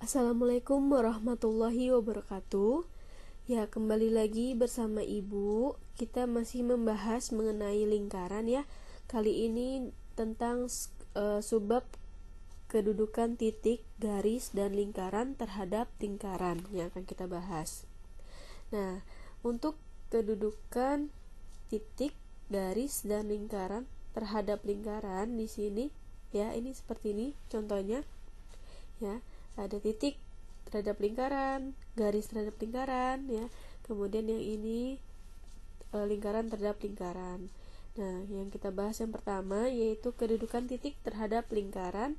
Assalamualaikum warahmatullahi wabarakatuh. Ya, kembali lagi bersama Ibu. Kita masih membahas mengenai lingkaran ya. Kali ini tentang subbab kedudukan titik, garis, dan lingkaran terhadap lingkaran yang akan kita bahas. Nah, untuk kedudukan titik, garis, dan lingkaran terhadap lingkaran di sini ya, ini seperti ini contohnya. Ya, ada titik terhadap lingkaran, garis terhadap lingkaran ya. Kemudian yang ini lingkaran terhadap lingkaran. Nah, yang kita bahas yang pertama yaitu kedudukan titik terhadap lingkaran.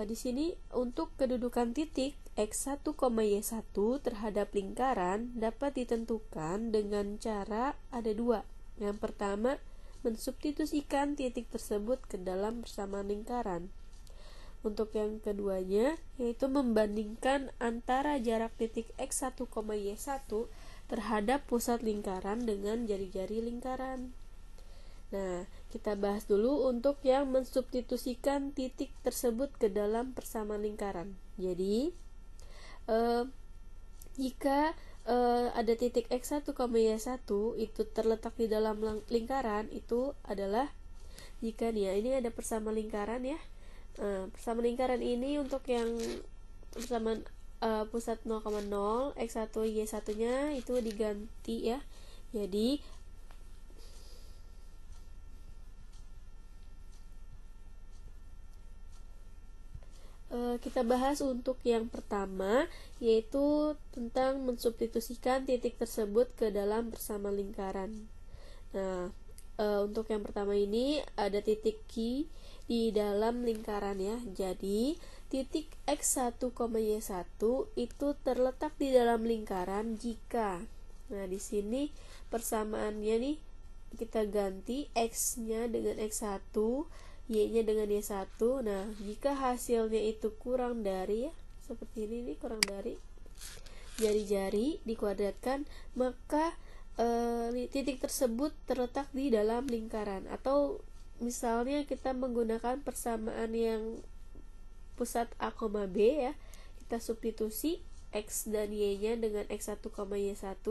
Di sini untuk kedudukan titik X1, Y1 terhadap lingkaran dapat ditentukan dengan cara ada dua. Yang pertama, mensubstitusikan titik tersebut ke dalam persamaan lingkaran. Untuk yang keduanya yaitu membandingkan antara jarak titik X1, Y1 terhadap pusat lingkaran dengan jari-jari lingkaran. Nah, kita bahas dulu untuk yang mensubstitusikan titik tersebut ke dalam persamaan lingkaran. Jadi, jika ada titik X1, Y1 itu terletak di dalam lingkaran, itu adalah jika nih ya, ini ada persamaan lingkaran ya. Persamaan lingkaran ini untuk yang persamaan pusat 0,0 X1 Y1 nya itu diganti ya. Jadi kita bahas untuk yang pertama yaitu tentang mensubstitusikan titik tersebut ke dalam persamaan lingkaran. Nah, untuk yang pertama ini ada titik Q di dalam lingkaran ya. Jadi titik X1, Y1 itu terletak di dalam lingkaran jika, nah di sini persamaannya nih kita ganti X-nya dengan X1, Y-nya dengan Y1. Nah, jika hasilnya itu kurang dari ya, seperti ini nih, kurang dari jari-jari dikuadratkan, maka titik tersebut terletak di dalam lingkaran. Atau misalnya kita menggunakan persamaan yang pusat A, B ya, kita substitusi X dan Y-nya dengan X1, Y1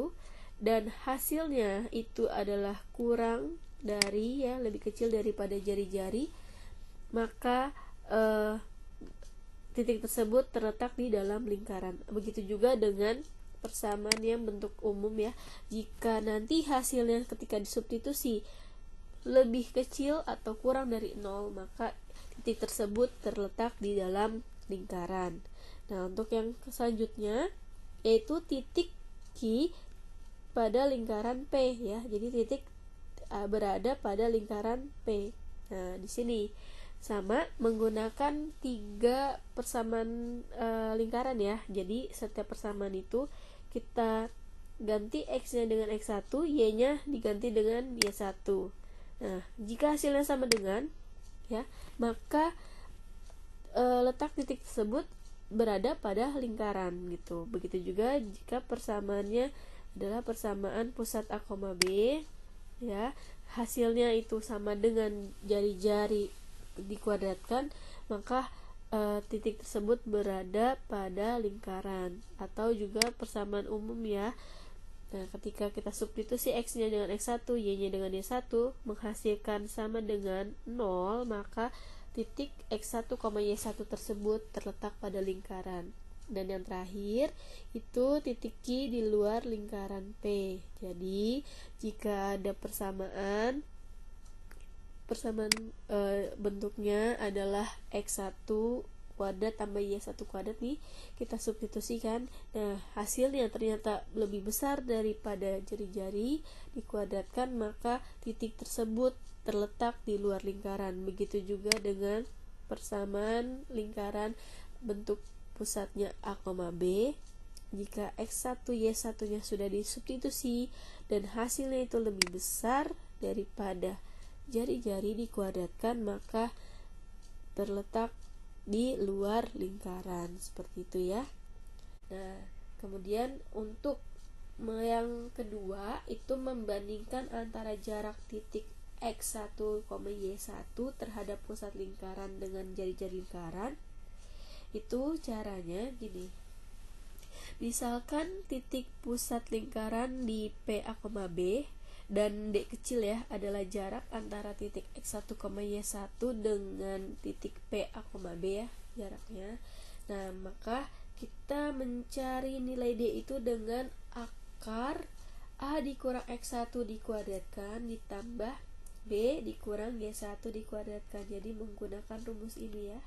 dan hasilnya itu adalah kurang dari ya, lebih kecil daripada jari-jari, maka titik tersebut terletak di dalam lingkaran. Begitu juga dengan persamaan yang bentuk umum ya. Jika nanti hasilnya ketika disubstitusi lebih kecil atau kurang dari 0, maka titik tersebut terletak di dalam lingkaran. Nah, untuk yang selanjutnya yaitu titik Q pada lingkaran P ya. Jadi titik berada pada lingkaran P. Nah, di sini sama menggunakan 3 persamaan lingkaran ya. Jadi setiap persamaan itu kita ganti X-nya dengan X1, Y-nya diganti dengan Y1. Nah, jika hasilnya sama dengan ya, maka letak titik tersebut berada pada lingkaran gitu. Begitu juga jika persamaannya adalah persamaan pusat A, B ya, hasilnya itu sama dengan jari-jari dikuadratkan, maka titik tersebut berada pada lingkaran. Atau juga persamaan umum ya. Nah, ketika kita substitusi X-nya dengan X1, Y-nya dengan Y1 menghasilkan sama dengan 0, maka titik X1, Y1 tersebut terletak pada lingkaran. Dan yang terakhir itu titik Q di luar lingkaran P. Jadi jika ada persamaan bentuknya adalah X1 kuadrat tambah Y1 kuadrat nih, kita substitusikan. Nah, hasilnya ternyata lebih besar daripada jari-jari dikuadratkan, maka titik tersebut terletak di luar lingkaran. Begitu juga dengan persamaan lingkaran bentuk pusatnya A, B. Jika X1, Y1 nya sudah disubstitusi dan hasilnya itu lebih besar daripada jari-jari dikuadratkan, maka terletak di luar lingkaran. Seperti itu ya. Nah, kemudian untuk yang kedua itu membandingkan antara jarak titik X1, Y1 terhadap pusat lingkaran dengan jari-jari lingkaran. Itu caranya gini. Misalkan titik pusat lingkaran di PA, B dan D kecil ya adalah jarak antara titik X1, Y1 dengan titik PA, B ya jaraknya. Nah, maka kita mencari nilai D itu dengan akar A dikurang X1 dikuadratkan ditambah B dikurang Y1 dikuadratkan. Jadi menggunakan rumus ini ya.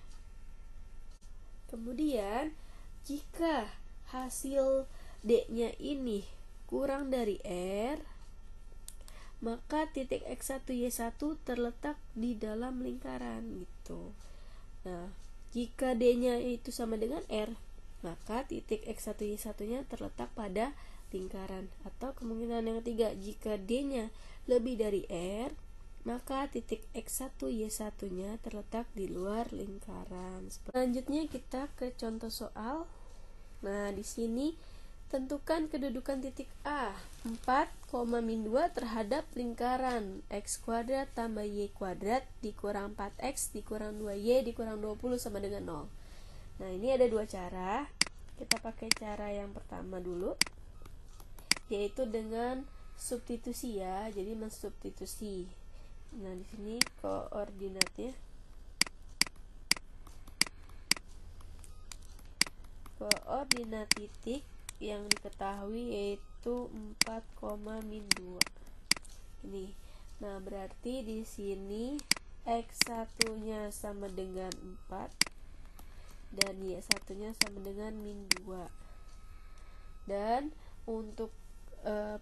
Kemudian jika hasil D-nya ini kurang dari R, maka titik X1 Y1 terletak di dalam lingkaran gitu. Nah, jika D-nya itu sama dengan R, maka titik X1 Y1-nya terletak pada lingkaran. Atau kemungkinan yang ketiga, jika D-nya lebih dari R, maka titik X1 Y1-nya terletak di luar lingkaran. Selanjutnya kita ke contoh soal. Nah, di sini tentukan kedudukan titik A 4, min 2 terhadap lingkaran X kuadrat tambah Y kuadrat dikurang 4X dikurang 2Y dikurang 20 sama dengan 0. Nah, ini ada dua cara. Kita pakai cara yang pertama dulu, yaitu dengan substitusi ya. Jadi mensubstitusi. Nah, di sini koordinatnya koordinat titik yang diketahui yaitu 4, min 2 ini. Nah, berarti di sini X1-nya sama dengan 4 dan Y1-nya sama dengan min 2. Dan untuk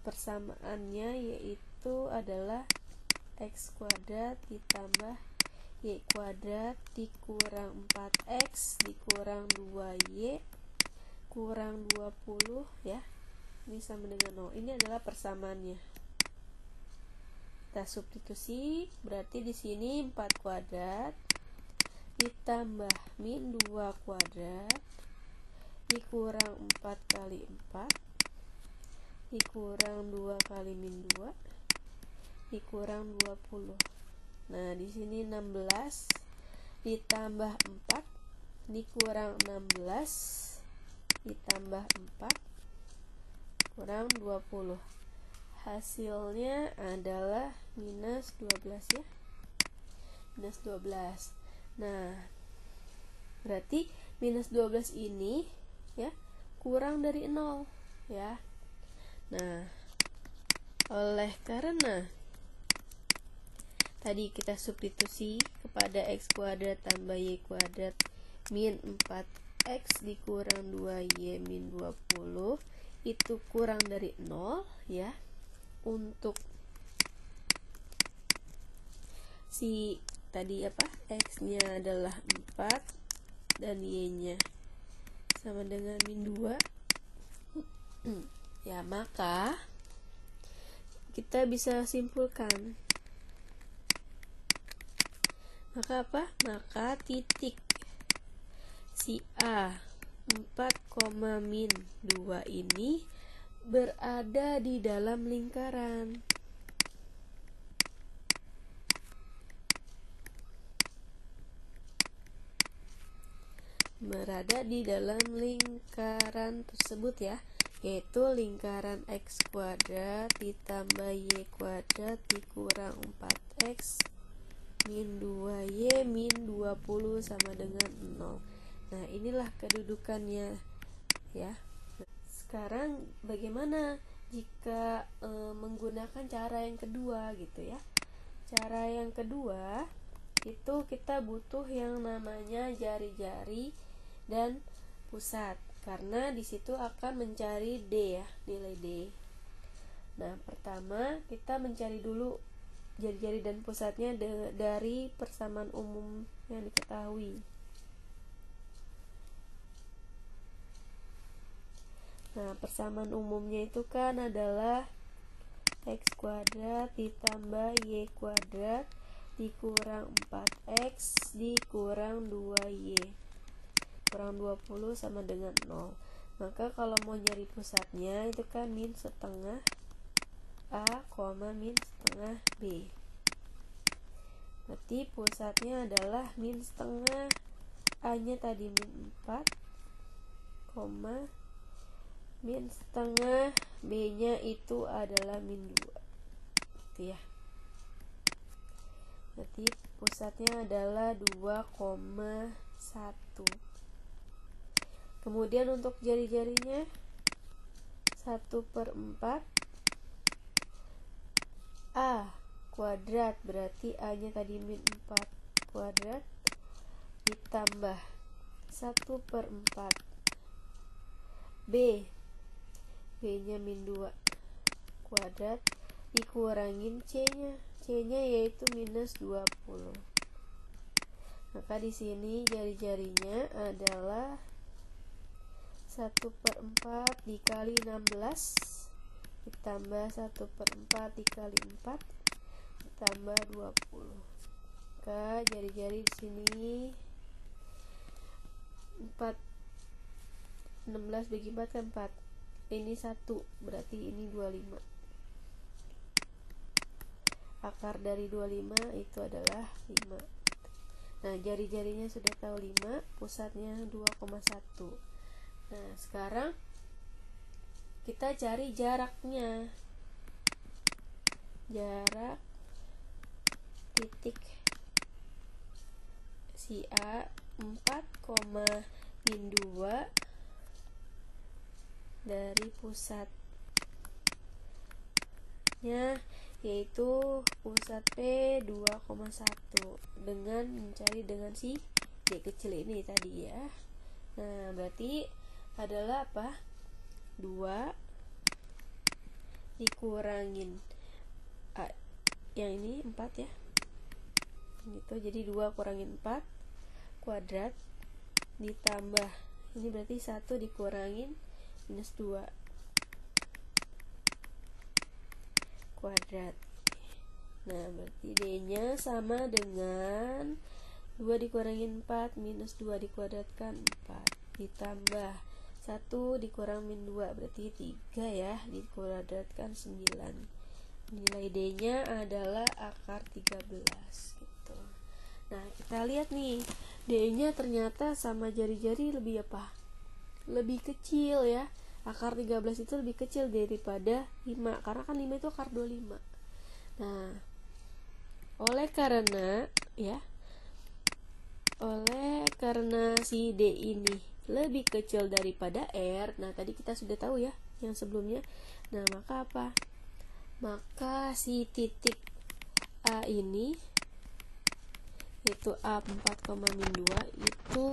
persamaannya yaitu adalah X kuadrat ditambah Y kuadrat dikurang 4X dikurang 2Y kurang 20 ya. Ini sama dengan 0. Ini adalah persamaannya. Kita substitusi, berarti di sini 4 kuadrat ditambah min 2 kuadrat dikurang 4 kali 4 dikurang 2 kali min 2 dikurang 20. Nah, di sini 16 ditambah 4 dikurang 16 ditambah 4 kurang 20. Hasilnya adalah minus 12 ya. Minus 12. Nah, berarti minus 12 ini ya kurang dari 0 ya. Nah, oleh karena tadi kita substitusi kepada X kuadrat tambah Y kuadrat min 4X dikurang 2Y min 20 itu kurang dari 0 ya. Untuk si tadi apa? X-nya adalah 4 dan Y-nya sama dengan min 2 ya, maka kita bisa simpulkan. Maka apa? Maka titik si A 4, min 2 ini berada di dalam lingkaran. Berada di dalam lingkaran tersebut ya, yaitu lingkaran X kuadrat ditambah Y kuadrat dikurang 4X min 2Y min 20 sama dengan 0. Nah, inilah kedudukannya ya. Sekarang bagaimana jika menggunakan cara yang kedua gitu ya. Cara yang kedua itu kita butuh yang namanya jari-jari dan pusat, karena disitu akan mencari D ya, nilai D. Nah, pertama kita mencari dulu jari-jari dan pusatnya dari persamaan umum yang diketahui. Nah, persamaan umumnya itu kan adalah X kuadrat ditambah Y kuadrat dikurang 4X dikurang 2Y kurang 20 sama dengan 0. Maka kalau mau nyari pusatnya itu kan min setengah A, min setengah B. Berarti pusatnya adalah min setengah A-nya tadi min 4, min setengah, B-nya itu adalah min 2 gitu ya. Berarti pusatnya adalah 2,1. Kemudian untuk jari-jarinya 1/4 A kuadrat, berarti A-nya tadi min 4 kuadrat ditambah 1/4 B-nya min 2 kuadrat dikurangin C-nya yaitu minus 20. Maka di sini jari-jarinya adalah 1/4 dikali 16 ditambah 1/4 dikali 4 ditambah 20. Maka jari-jari di sini 16 bagi 4 kan 4. Ini 1, berarti ini 25. Akar dari 25 itu adalah 5. Nah, jari-jarinya sudah tahu 5, pusatnya 2,1. Nah, sekarang kita cari jaraknya. Jarak titik si A 4,2 dari pusatnya, yaitu pusat P 2,1 dengan mencari dengan si D kecil ini tadi ya. Nah, berarti adalah apa? 2 dikurangin A, yang ini 4 ya. Gitu, jadi 2 kurangin 4 kuadrat ditambah ini berarti 1 dikurangin minus 2 kuadrat. Nah, berarti D-nya sama dengan 2 dikurangin 4 minus 2 dikuadratkan 4 ditambah 1 dikurang min 2 berarti 3 ya, dikuadratkan 9. Nilai D-nya adalah akar 13 gitu. Nah, kita lihat nih, D-nya ternyata sama jari-jari lebih apa? Lebih kecil ya. Akar 13 itu lebih kecil daripada 5, karena kan 5 itu akar 25. Nah, oleh karena si D ini lebih kecil daripada R. Nah, tadi kita sudah tahu ya yang sebelumnya. Nah, maka apa? Maka si titik A ini yaitu A 4,2 itu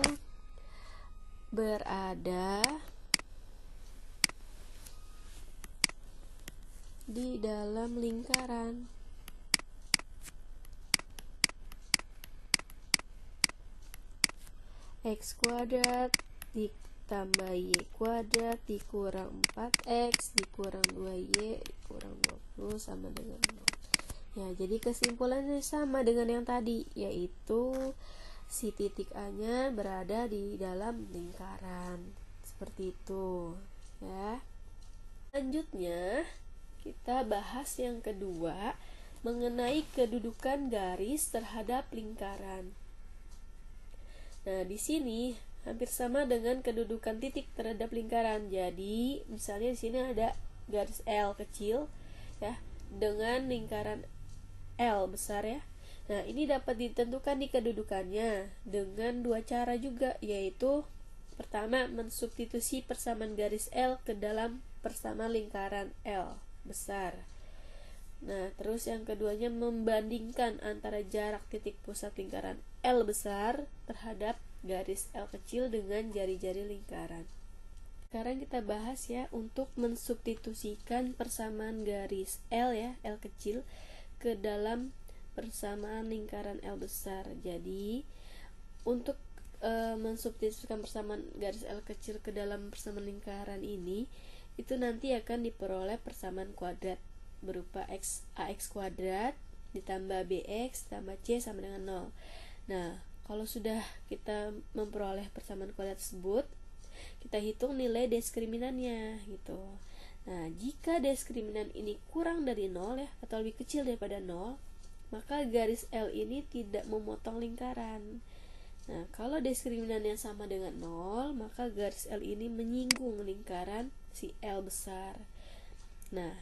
berada di dalam lingkaran. X kuadrat ditambah Y kuadrat dikurang 4X dikurang 2Y dikurang 20 sama dengan 0. Ya, jadi kesimpulannya sama dengan yang tadi, yaitu si titik A-nya berada di dalam lingkaran. Seperti itu ya. Selanjutnya kita bahas yang kedua mengenai kedudukan garis terhadap lingkaran. Nah, di sini hampir sama dengan kedudukan titik terhadap lingkaran. Jadi, misalnya di sini ada garis L kecil ya dengan lingkaran L besar ya. Nah, ini dapat ditentukan di kedudukannya dengan dua cara juga, yaitu pertama mensubstitusi persamaan garis L ke dalam persamaan lingkaran L besar. Nah, terus yang keduanya membandingkan antara jarak titik pusat lingkaran L besar terhadap garis L kecil dengan jari-jari lingkaran. Sekarang kita bahas ya untuk mensubstitusikan persamaan garis L ya, L kecil ke dalam persamaan lingkaran L besar. Jadi, untuk mensubstitusikan persamaan garis L kecil ke dalam persamaan lingkaran ini, itu nanti akan diperoleh persamaan kuadrat berupa AX kuadrat ditambah BX tambah C sama dengan 0. Nah, kalau sudah kita memperoleh persamaan kuadrat tersebut, kita hitung nilai diskriminannya gitu. Nah, jika diskriminan ini kurang dari 0 ya, atau lebih kecil daripada 0, maka garis L ini tidak memotong lingkaran. Nah, kalau diskriminannya sama dengan 0, maka garis L ini menyinggung lingkaran si L besar. Nah,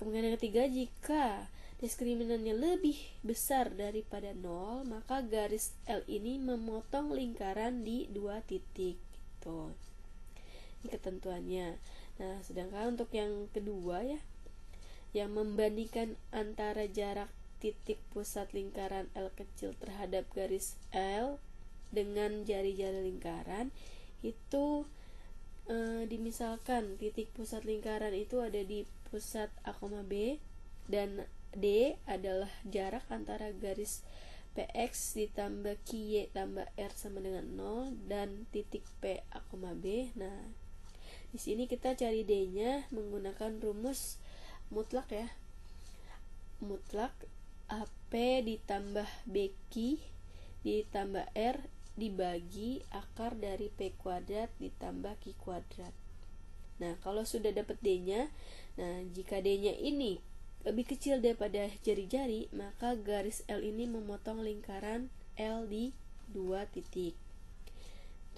kemungkinan ketiga, jika diskriminannya lebih besar daripada 0, maka garis L ini memotong lingkaran di 2 titik. Gitu. Ini ketentuannya. Nah, sedangkan untuk yang kedua ya, yang membandingkan antara jarak titik pusat lingkaran L kecil terhadap garis L dengan jari-jari lingkaran itu dimisalkan titik pusat lingkaran itu ada di pusat A, B dan D adalah jarak antara garis PX ditambah QY tambah R sama dengan 0 dan titik P A, B. Nah, di sini kita cari D-nya menggunakan rumus mutlak ya. Mutlak AP ditambah BQ ditambah R dibagi akar dari P kuadrat ditambah Q kuadrat. Nah, kalau sudah dapat D-nya, nah jika D-nya ini lebih kecil daripada jari-jari, maka garis L ini memotong lingkaran L di 2 titik.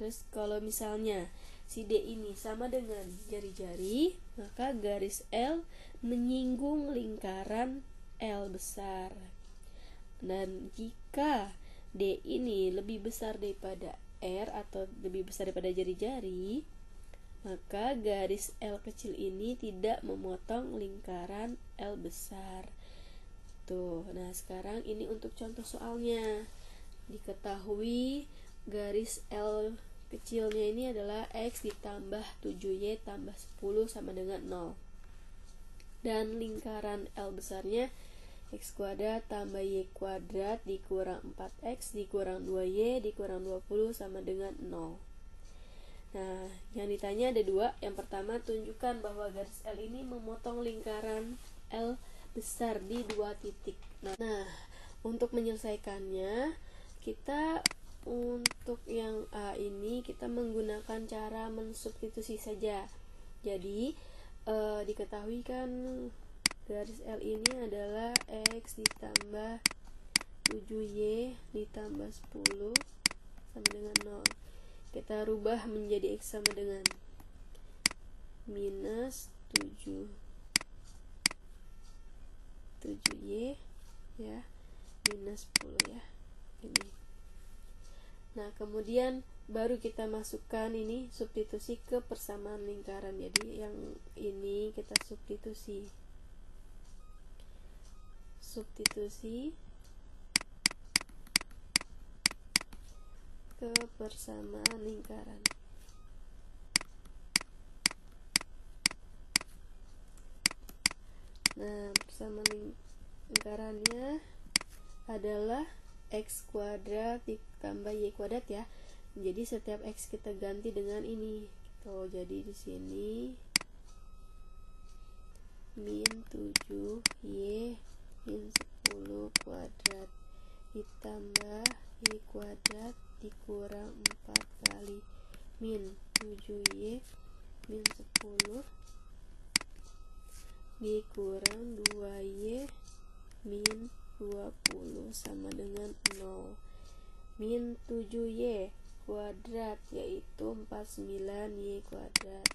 Terus kalau misalnya si D ini sama dengan jari-jari, maka garis L menyinggung lingkaran L besar. Dan jika D ini lebih besar daripada R atau lebih besar daripada jari-jari, maka garis L kecil ini tidak memotong lingkaran L besar. Tuh, nah sekarang ini untuk contoh soalnya. Diketahui garis L kecilnya ini adalah X ditambah 7Y tambah 10 sama dengan 0. Dan lingkaran L besarnya X kuadrat tambah Y kuadrat dikurang 4X dikurang 2Y dikurang 20 sama dengan 0. Nah, yang ditanya ada dua. Yang pertama, tunjukkan bahwa garis L ini memotong lingkaran L besar di 2 titik. Nah, untuk menyelesaikannya, kita untuk yang A ini kita menggunakan cara mensubstitusi saja. Jadi, diketahui kan garis L ini adalah X ditambah 7Y ditambah 10 sama dengan 0. Kita rubah menjadi X sama dengan minus 7Y ya, minus 10 ya, ini. Nah, kemudian baru kita masukkan ini substitusi ke persamaan lingkaran. Jadi yang ini kita substitusi ke persamaan lingkaran. Nah, persamaan lingkarannya adalah X kuadrat ditambah Y kuadrat ya. Jadi setiap X kita ganti dengan ini. Tuh, jadi di sini min 7Y min 10 kuadrat ditambah Y kuadrat dikurang 4 kali min 7Y min 10 dikurang 2Y min 20 sama dengan 0. Min 7Y kuadrat yaitu 49Y kuadrat.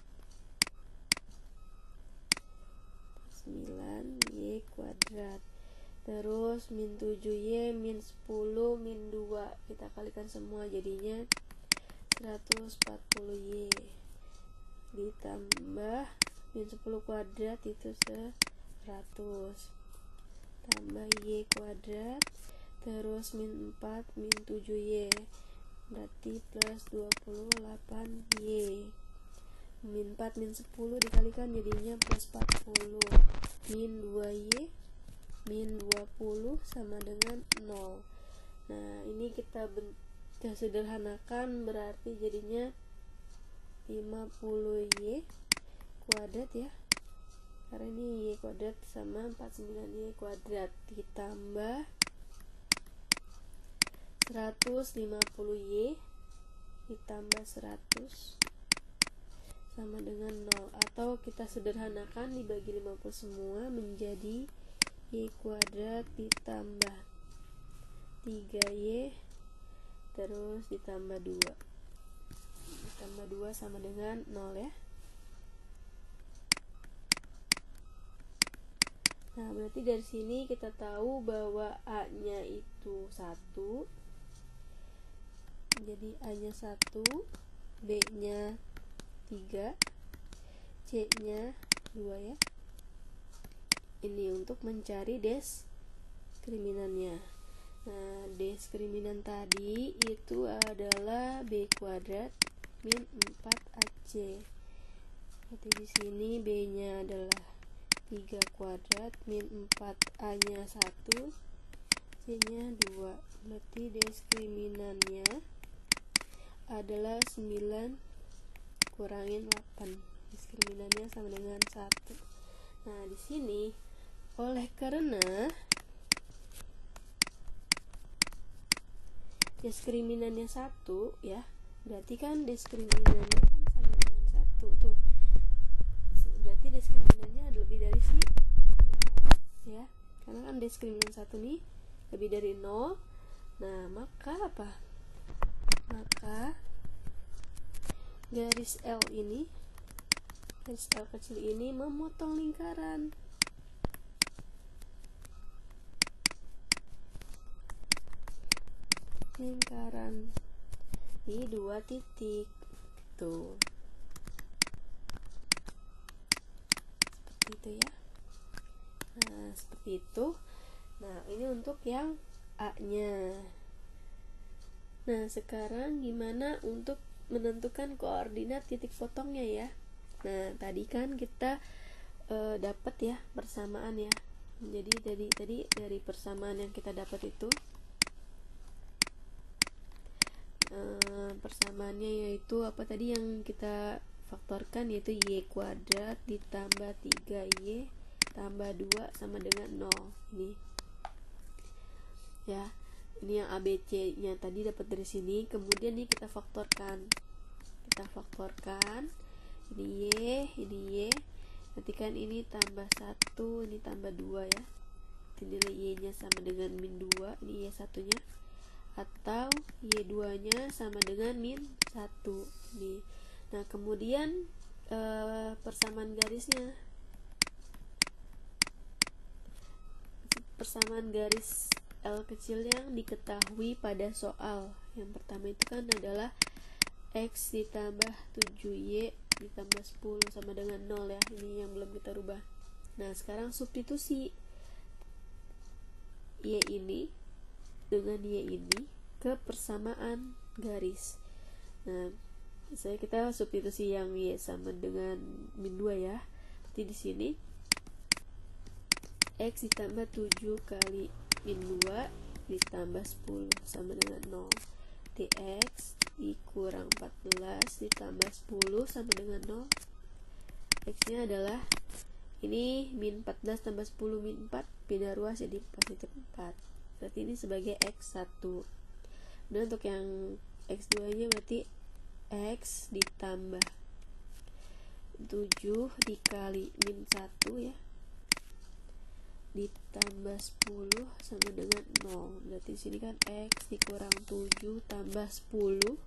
9Y kuadrat. Terus min 7Y min 10 min 2 kita kalikan semua jadinya 140Y ditambah min 10 kuadrat itu 100 tambah Y kuadrat terus min 4 min 7Y berarti plus 28Y min 4 min 10 dikalikan jadinya plus 40 min 2Y min 20 sama dengan 0. Nah, ini kita sederhanakan berarti jadinya 50Y kuadrat ya, karena ini Y kuadrat sama 49Y kuadrat ditambah 150Y ditambah 100 sama dengan 0, atau kita sederhanakan dibagi 50 semua menjadi Y kuadrat ditambah 3Y terus ditambah 2 sama dengan 0 ya. Nah, berarti dari sini kita tahu bahwa A-nya itu 1. Jadi A-nya 1, B-nya 3, C-nya 2 ya. Ini untuk mencari diskriminannya. Nah, diskriminan tadi itu adalah B kuadrat min 4AC. Berarti di sini B-nya adalah 3 kuadrat min 4A-nya 1, C-nya 2. Berarti diskriminannya adalah 9 kurangin 8. Diskriminannya sama dengan 1. Nah, di sini oleh karena diskriminannya 1 ya, berarti kan diskriminannya kan sama dengan 1 tuh. Berarti diskriminannya lebih dari 0 ya. Karena kan diskriminan 1 nih lebih dari 0. Nah, maka apa? Maka garis L kecil ini memotong lingkaran. Di 2 titik tuh, seperti itu ya. Nah, seperti itu. Nah, ini untuk yang A-nya. Nah, sekarang gimana untuk menentukan koordinat titik potongnya ya? Nah, tadi kan kita dapat ya persamaan ya. Jadi dari persamaan yang kita dapat itu persamaannya yaitu apa tadi yang kita faktorkan, yaitu y kuadrat ditambah 3y tambah 2 sama dengan 0. Ini ya, ini yang ABC nya tadi dapat dari sini. Kemudian ini kita faktorkan ini y, nanti kan ini tambah 1, ini tambah 2 ya. Nilai y nya sama dengan min 2, ini y 1 nya, atau y2 nya sama dengan min 1 nih. Nah, kemudian persamaan garis L kecil yang diketahui pada soal yang pertama itu kan adalah X ditambah 7Y ditambah 10 sama dengan 0 ya. Ini yang belum kita rubah. Nah, sekarang substitusi Y ini dengan Y ini ke persamaan garis. Nah, misalnya kita substitusi yang Y sama dengan min 2 ya. Berarti di sini X ditambah 7 kali min 2 ditambah 10 sama dengan 0. X dikurang 14 ditambah 10 sama dengan 0. X nya adalah ini min 14 tambah 10 min 4 pindah ruas jadi positif 4. Berarti ini sebagai X1. Dan untuk yang X2 nya berarti X ditambah 7 dikali min 1 ya ditambah 10 sama dengan 0. Berarti di sini kan X dikurang 7 tambah 10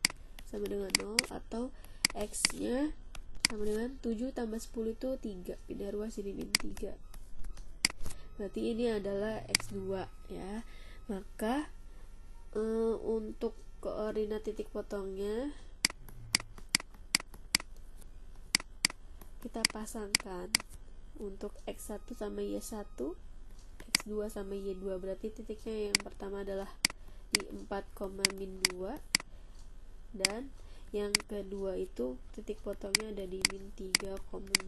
sama dengan 0, atau X nya sama dengan 7 tambah 10 itu 3, pindah ruas jadi min 3. Berarti ini adalah X2 ya. Maka untuk koordinat titik potongnya kita pasangkan untuk X1 sama Y1, X2 sama Y2. Berarti titiknya yang pertama adalah di 4, min 2, dan yang kedua itu titik potongnya ada di min 3,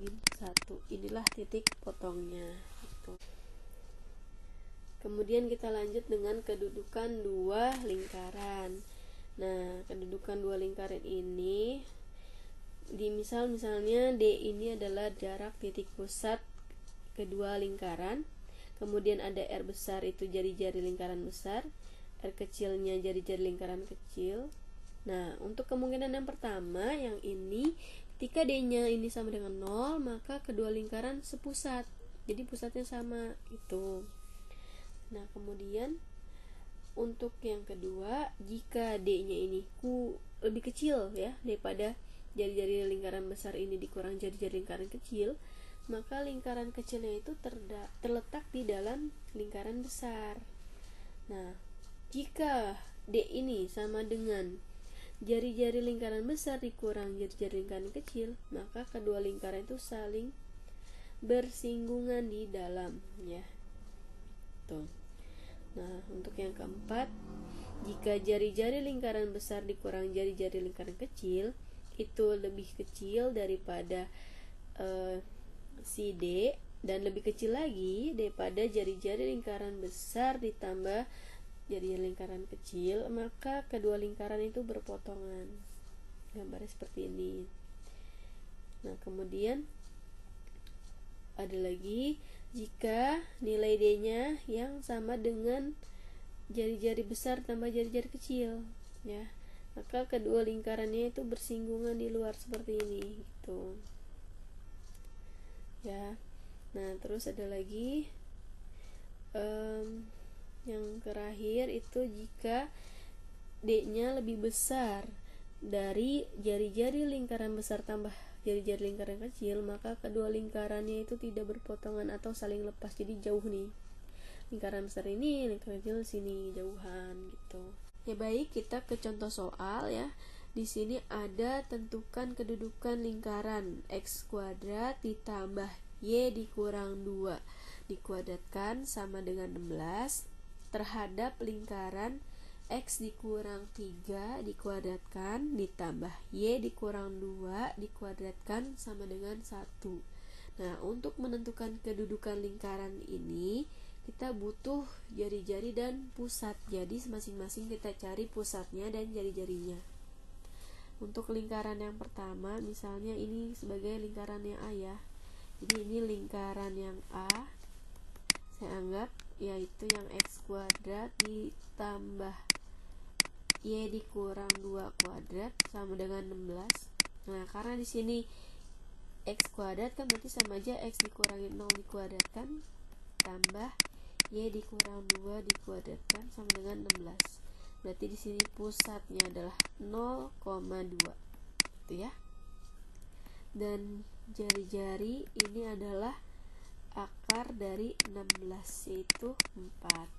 min 1. Inilah titik potongnya gitu. Kemudian kita lanjut dengan kedudukan dua lingkaran. Nah, kedudukan dua lingkaran ini di misalnya D ini adalah jarak titik pusat kedua lingkaran. Kemudian ada R besar itu jari-jari lingkaran besar, R kecilnya jari-jari lingkaran kecil. Nah, untuk kemungkinan yang pertama, yang ini ketika D-nya ini sama dengan 0, maka kedua lingkaran sepusat. Jadi pusatnya sama itu. Nah, kemudian untuk yang kedua, jika D-nya ini lebih kecil ya daripada jari-jari lingkaran besar ini dikurang jari-jari lingkaran kecil, maka lingkaran kecilnya itu terletak di dalam lingkaran besar. Nah, jika D ini sama dengan jari-jari lingkaran besar dikurang jari-jari lingkaran kecil, maka kedua lingkaran itu saling bersinggungan di dalam ya. Tuh. Nah, untuk yang keempat, jika jari-jari lingkaran besar dikurang jari-jari lingkaran kecil itu lebih kecil daripada si D dan lebih kecil lagi daripada jari-jari lingkaran besar ditambah jari-jari lingkaran kecil, maka kedua lingkaran itu berpotongan. Gambarnya seperti ini. Nah, kemudian ada lagi, jika nilai D-nya yang sama dengan jari-jari besar tambah jari-jari kecil ya, maka kedua lingkarannya itu bersinggungan di luar seperti ini gitu ya. Nah, terus ada lagi yang terakhir itu jika D-nya lebih besar dari jari-jari lingkaran besar tambah jari-jari lingkaran kecil, maka kedua lingkarannya itu tidak berpotongan atau saling lepas, jadi jauh nih. Lingkaran besar ini, lingkaran kecil sini jauhan gitu. Ya baik, kita ke contoh soal ya. Di sini ada tentukan kedudukan lingkaran x kuadrat ditambah y dikurang 2 dikuadratkan sama dengan 16 terhadap lingkaran x dikurang 3 dikuadratkan ditambah y dikurang 2 dikuadratkan sama dengan 1. Nah, untuk menentukan kedudukan lingkaran ini kita butuh jari-jari dan pusat. Jadi masing-masing kita cari pusatnya dan jari-jarinya. Untuk lingkaran yang pertama, misalnya ini sebagai lingkaran yang A ya. Jadi ini lingkaran yang A, saya anggap yaitu yang x kuadrat ditambah y dikurang 2 kuadrat sama dengan 16. Nah, karena di sini x kuadrat kan berarti sama aja x dikurangi 0 dikuadratkan tambah y dikurang 2 dikuadratkan sama dengan 16. Berarti di sini pusatnya adalah 0,2. Gitu ya. Dan jari-jari ini adalah akar dari 16 yaitu 4.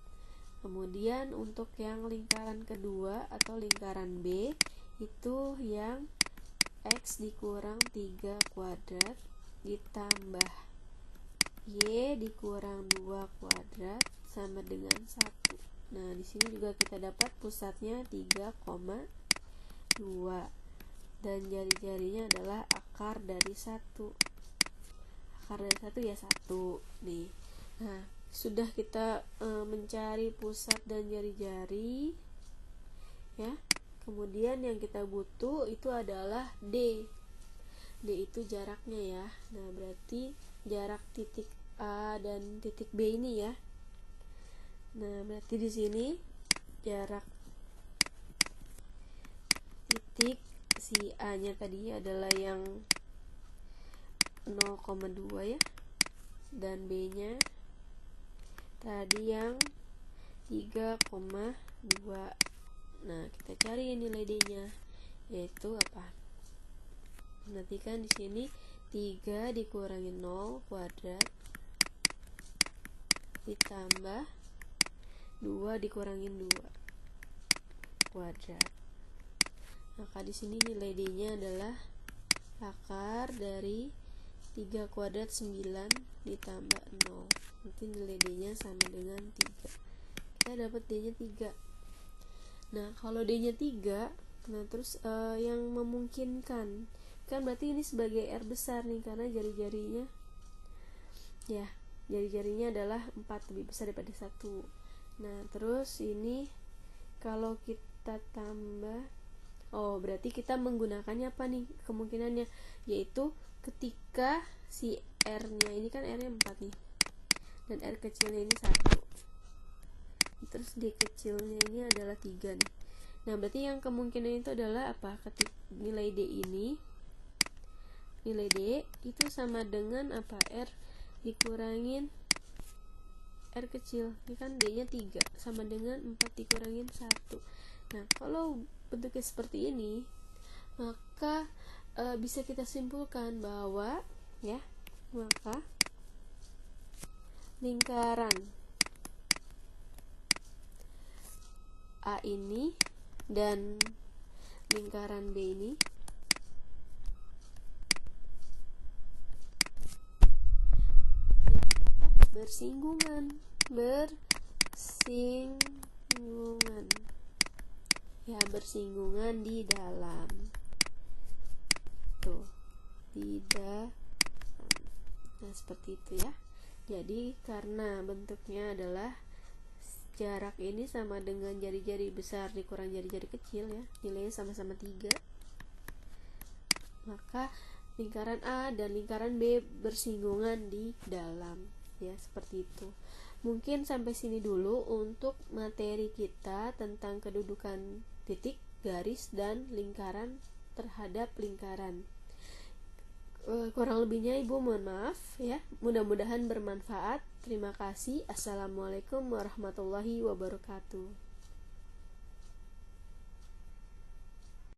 Kemudian untuk yang lingkaran kedua atau lingkaran B itu yang x dikurang 3 kuadrat ditambah y dikurang 2 kuadrat sama dengan 1. Nah, di sini juga kita dapat pusatnya 3,2 dan jari-jarinya adalah akar dari 1. Akar dari 1 ya 1 nih. Nah, sudah kita mencari pusat dan jari-jari ya. Kemudian yang kita butuh itu adalah D. D itu jaraknya ya. Nah, berarti jarak titik A dan titik B ini ya. Nah, berarti di sini jarak titik si A-nya tadi adalah yang 0,2 ya. Dan B-nya tadi yang 3,2. Nah, kita cari nilai D-nya yaitu apa? Nanti kan di sini 3 dikurangi 0 kuadrat ditambah 2 dikurangin 2 kuadrat. Maka di sini nilai D-nya adalah akar dari 3 kuadrat 9 ditambah 0. Nanti nilai D-nya sama dengan 3. Kita dapat D-nya 3. Nah, kalau D-nya 3, nah terus yang memungkinkan kan berarti ini sebagai R besar nih, karena jari-jarinya ya, jari-jarinya adalah 4 lebih besar daripada 1. Nah, terus ini kalau kita tambah, berarti kita menggunakannya apa nih kemungkinannya, yaitu ketika si R-nya ini kan R-nya 4 nih dan R kecilnya ini 1, terus D kecilnya ini adalah 3 nih. Nah, berarti yang kemungkinan itu adalah apa? Ketika nilai D ini, nilai D itu sama dengan apa? R dikurangin R kecil, ini kan D nya 3 sama dengan 4 dikurangin 1. Nah kalau bentuknya seperti ini, maka bisa kita simpulkan bahwa ya, maka lingkaran A ini dan lingkaran B ini bersinggungan ya, bersinggungan di dalam tuh, di dalam. Nah seperti itu ya. Jadi karena bentuknya adalah jarak ini sama dengan jari-jari besar dikurang jari-jari kecil ya, nilainya sama-sama 3, maka lingkaran A dan lingkaran B bersinggungan di dalam ya, seperti itu. Mungkin sampai sini dulu untuk materi kita tentang kedudukan titik, garis, dan lingkaran terhadap lingkaran. Kurang lebihnya Ibu mohon maaf ya. Mudah-mudahan bermanfaat. Terima kasih. Assalamualaikum warahmatullahi wabarakatuh.